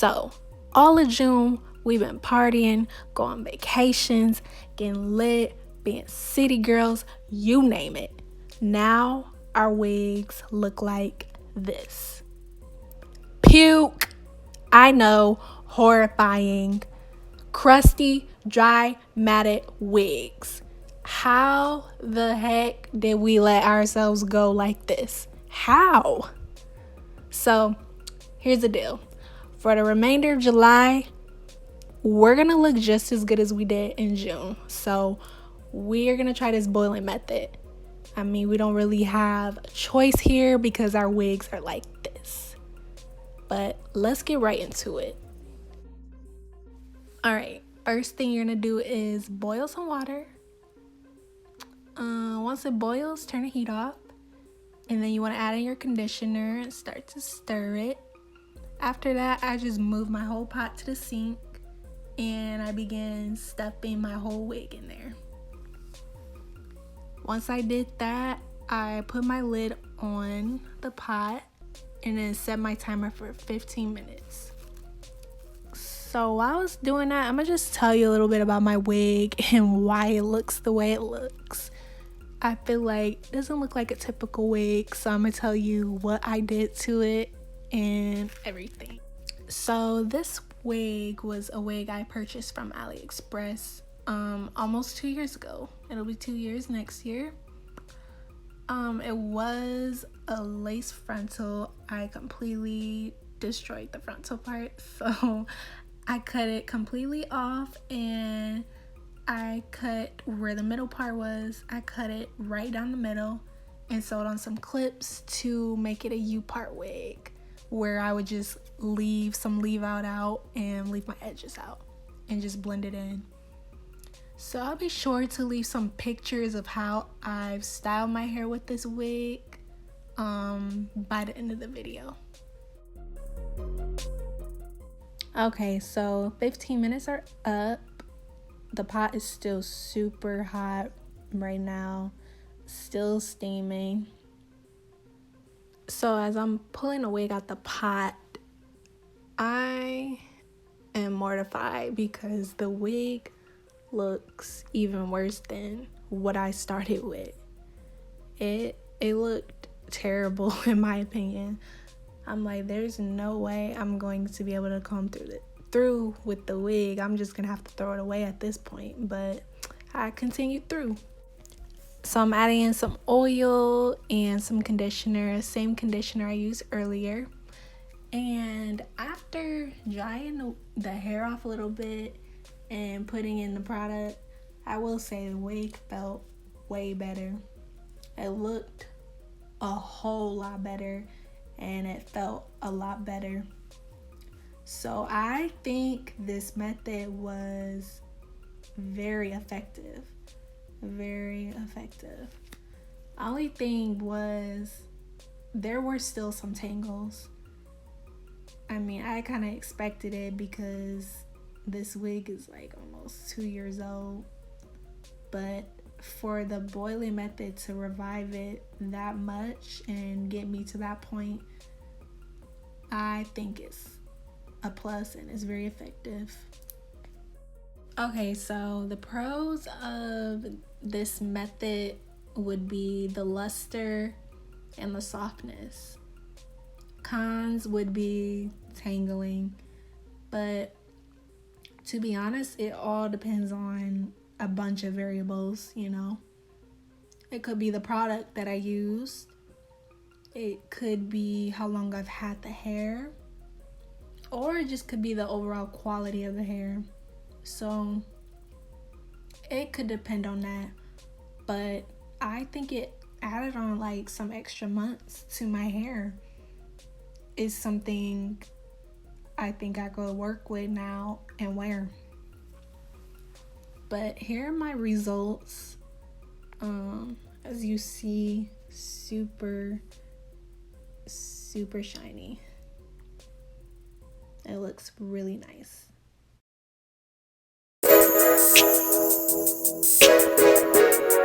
So all of June, we've been partying, going on vacations, getting lit, being city girls, you name it. Now our wigs look like this. Puke. I know, horrifying. Crusty, dry, matted wigs. How the heck did we let ourselves go like this? How? So here's the deal. For the remainder of July, we're gonna look just as good as we did in June. So we're gonna try this boiling method. I mean, we don't really have a choice here because our wigs are like this. But let's get right into it. All right, first thing you're gonna do is boil some water. Once it boils, turn the heat off. And then you wanna add in your conditioner and start to stir it. After that, I just move my whole pot to the sink and I began stuffing my whole wig in there. Once I did that, I put my lid on the pot and then set my timer for 15 minutes. So while I was doing that, I'm gonna just tell you a little bit about my wig and why it looks the way it looks. I feel like it doesn't look like a typical wig, so I'm gonna tell you what I did to it and everything. So this wig was a wig I purchased from AliExpress almost 2 years ago. It'll be 2 years next year. It was a lace frontal. I completely destroyed the frontal part, so I cut it completely off and I cut where the middle part was. I cut it right down the middle and sewed on some clips to make it a U-part wig, where I would just leave some leave-out out and leave my edges out and just blend it in. So I'll be sure to leave some pictures of how I've styled my hair with this wig by the end of the video. Okay, so 15 minutes are up. The pot is still super hot right now, still steaming. So as I'm pulling the wig out the pot, I am mortified because the wig looks even worse than what I started with. It looked terrible in my opinion. I'm like, there's no way I'm going to be able to comb through with the wig. I'm just gonna have to throw it away at this point, but I continued through. So I'm adding in some oil and some conditioner, same conditioner I used earlier. And after drying the hair off a little bit and putting in the product, I will say the wig felt way better. It looked a whole lot better and it felt a lot better. So I think this method was very effective. Very effective. Only thing was there were still some tangles. I mean, I kind of expected it because this wig is like almost 2 years old. But for the boiling method to revive it that much and get me to that point, I think it's a plus and it's very effective. Okay, so the pros of this method would be the luster and the softness. Cons would be tangling, but to be honest, it all depends on a bunch of variables, you know. It could be the product that I used. It could be how long I've had the hair, or it just could be the overall quality of the hair. So it could depend on that, but I think it added on like some extra months to my hair. Is something I think I could work with now and wear. But here are my results. As you see, super shiny. It looks really nice. We'll be right back.